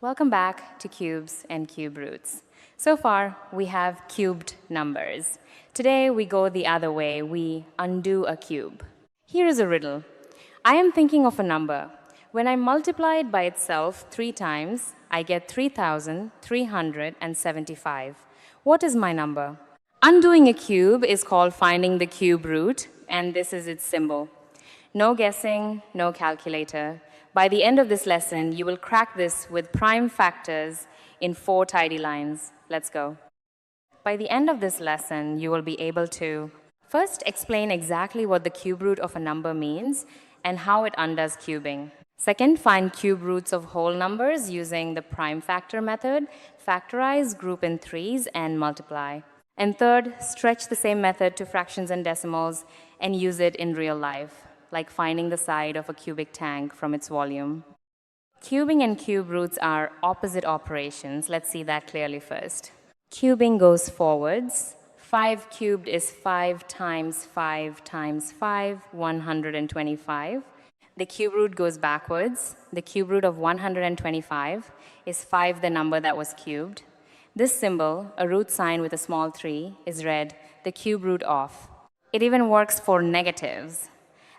Welcome back to Cubes and Cube Roots. So far, we have cubed numbers. Today, we go the other way. We undo a cube. Here is a riddle. I am thinking of a number. When I multiply it by itself 3 times, I get 3,375. What is my number? Undoing a cube is called finding the cube root, and this is its symbol. No guessing, no calculator. By the end of this lesson, you will crack this with prime factors in 4 tidy lines. Let's go. By the end of this lesson, you will be able to first explain exactly what the cube root of a number means and how it undoes cubing. Second, find cube roots of whole numbers using the prime factor method, factorize, group in threes, and multiply. And third, stretch the same method to fractions and decimals and use it in real life, like finding the side of a cubic tank from its volume. Cubing and cube roots are opposite operations. Let's see that clearly first. Cubing goes forwards. 5 cubed is 5 times 5 times 5, 125. The cube root goes backwards. The cube root of 125 is 5, the number that was cubed. This symbol, a root sign with a small 3, is read the cube root of. It even works for negatives.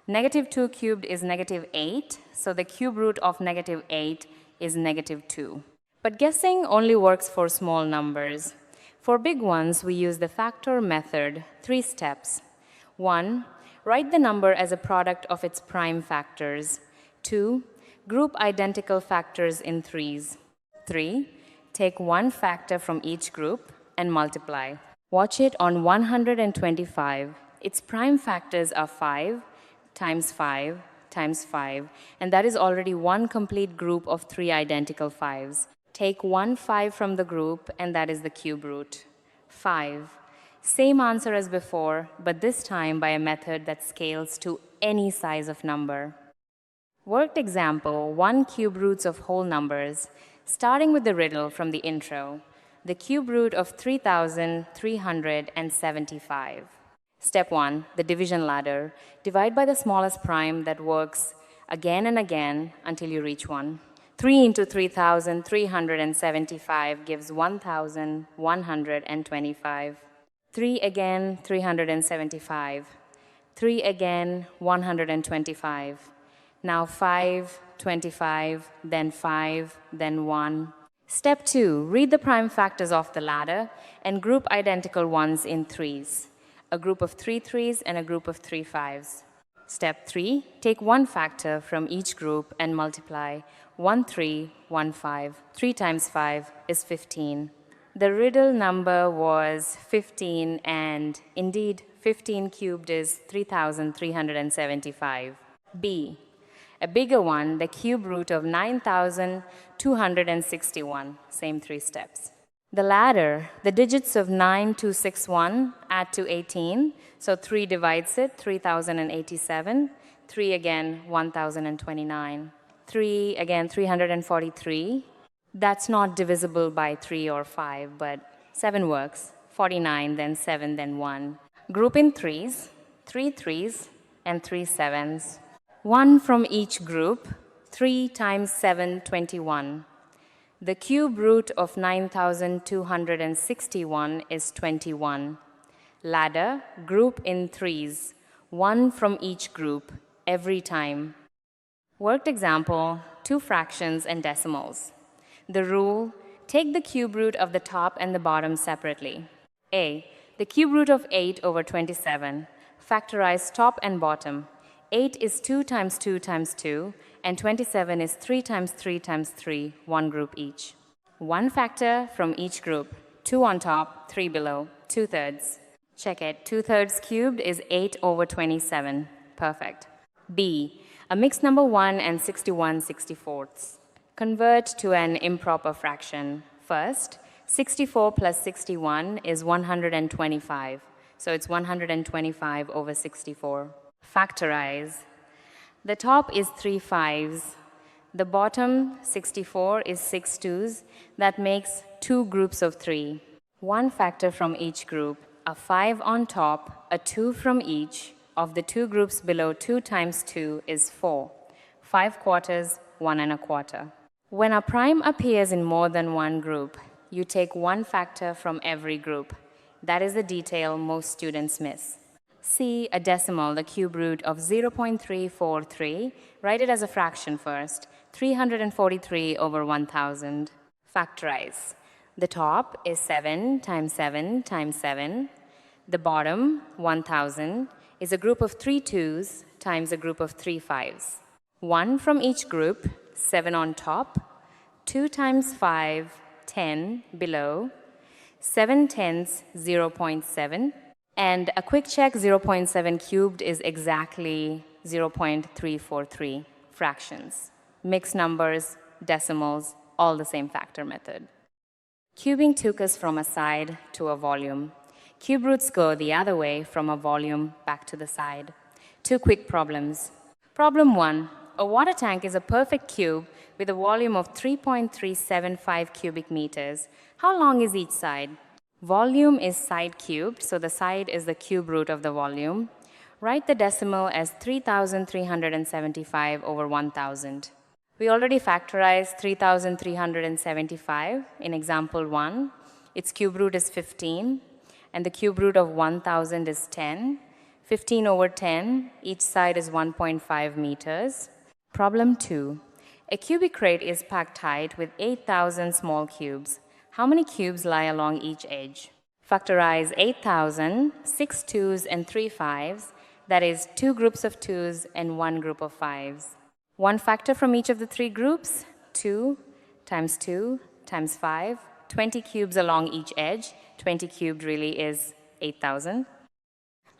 Negative 2 cubed is negative 8, so the cube root of negative 8 is negative 2. But guessing only works for small numbers. For big ones, we use the factor method, 3 steps. 1. Write the number as a product of its prime factors. 2. Group identical factors in threes. 3. Take one factor from each group and multiply. Watch it on 125. Its prime factors are 5 times 5 times 5, and that is already one complete group of 3 identical 5s. Take one 5 from the group, and that is the cube root. 5. Same answer as before, but this time by a method that scales to any size of number. Worked example, 1 cube roots of whole numbers. Starting with the riddle from the intro, the cube root of 3,375. Step 1, the division ladder. Divide by the smallest prime that works again and again until you reach 1. 3 into 3,375 gives 1,125. 3 again, 375. 3 again, 125. Now 5, 25, then 5, then 1. Step 2, read the prime factors of the ladder and group identical ones in threes. A group of 3 threes and a group of 3 5s. Step 3, take one factor from each group and multiply. 1 3, 1 5. 3 times 5 is 15. The riddle number was 15, and indeed 15 cubed is 3,375. B. A bigger one, the cube root of 9,261. Same 3 steps. The ladder, the digits of 9261 add to 18, so 3 divides it, 3,087. 3 again, 1,029. 3 again, 343. That's not divisible by 3 or 5, but 7 works. 49, then 7, then 1. Group in threes, 3 threes and 3 sevens. 1 from each group. 3 times 7, 21. The cube root of 9,261 is 21. Ladder, group in threes. 1 from each group, every time. Worked example, 2 fractions and decimals. The rule, take the cube root of the top and the bottom separately. A, the cube root of 8 over 27. Factorize top and bottom. 8 is 2 times 2 times 2, and 27 is 3 times 3 times 3, one group each. One factor from each group, 2 on top, 3 below, 2/3. Check it, 2/3 cubed is 8 over 27. Perfect. B, a mixed number 1 and 61/64. Convert to an improper fraction. First, 64 plus 61 is 125. So it's 125 over 64. Factorize. The top is 3 5s. The bottom, 64, is 6 2s. That makes 2 groups of 3. One factor from each group, a 5 on top, a 2 from each. Of the 2 groups below, 2 times 2 is 4. 5 quarters, 1 1/4. When a prime appears in more than one group, you take one factor from every group. That is the detail most students miss. See a decimal, the cube root of 0.343. Write it as a fraction first. 343 over 1,000. Factorize. The top is 7 times 7 times 7. The bottom, 1,000, is a group of 3 2s times a group of 3 5s. 1 from each group, 7 on top, 2 times 5, 10 below, 7 tenths, 0.7, and a quick check, 0.7 cubed is exactly 0.343 fractions. Mixed numbers, decimals, all the same factor method. Cubing took us from a side to a volume. Cube roots go the other way from a volume back to the side. 2 quick problems. Problem 1. A water tank is a perfect cube with a volume of 3.375 cubic meters. How long is each side? Volume is side cubed, so the side is the cube root of the volume. Write the decimal as 3,375 over 1,000. We already factorized 3,375 in example 1. Its cube root is 15, and the cube root of 1,000 is 10. 15 over 10, each side is 1.5 meters. Problem 2. A cubic crate is packed tight with 8,000 small cubes. How many cubes lie along each edge? Factorize 8,000, 6 2s and 3 5s, that is 2 groups of 2s and 1 group of 5s. One factor from each of the 3 groups, 2 times 2 times 5, 20 cubes along each edge. 20 cubed really is 8,000.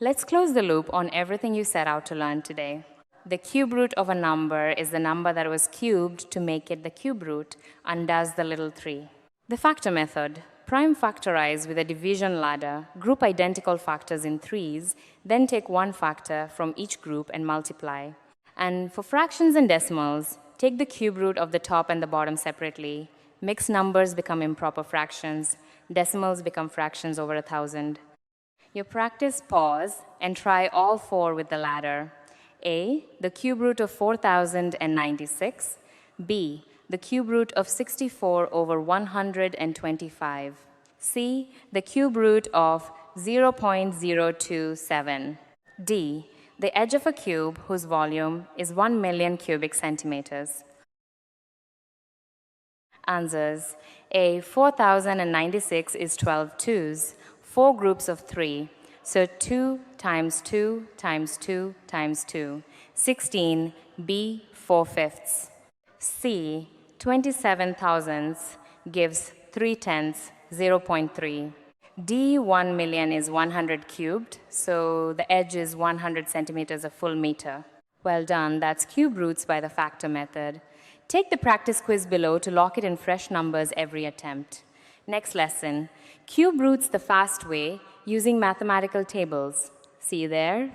Let's close the loop on everything you set out to learn today. The cube root of a number is the number that was cubed to make it the cube root, undoes the little 3. The factor method. Prime factorize with a division ladder, group identical factors in 3s, then take one factor from each group and multiply. And for fractions and decimals, take the cube root of the top and the bottom separately. Mixed numbers become improper fractions. Decimals become fractions over 1,000. You practice, pause, and try all 4 with the ladder. A, the cube root of 4,096. B, the cube root of 64 over 125. C, the cube root of 0.027. D, the edge of a cube whose volume is 1 million cubic centimeters. Answers. A, 4,096 is 12 2s, 4 groups of 3. So 2 times 2 times 2 times 2. 16, B, 4/5. C, 27 thousandths gives 3 tenths, 0.3. D, 1 million is 100 cubed, so the edge is 100 centimeters, a full meter. Well done, that's cube roots by the factor method. Take the practice quiz below to lock it in fresh numbers every attempt. Next lesson, cube roots the fast way using mathematical tables. See you there.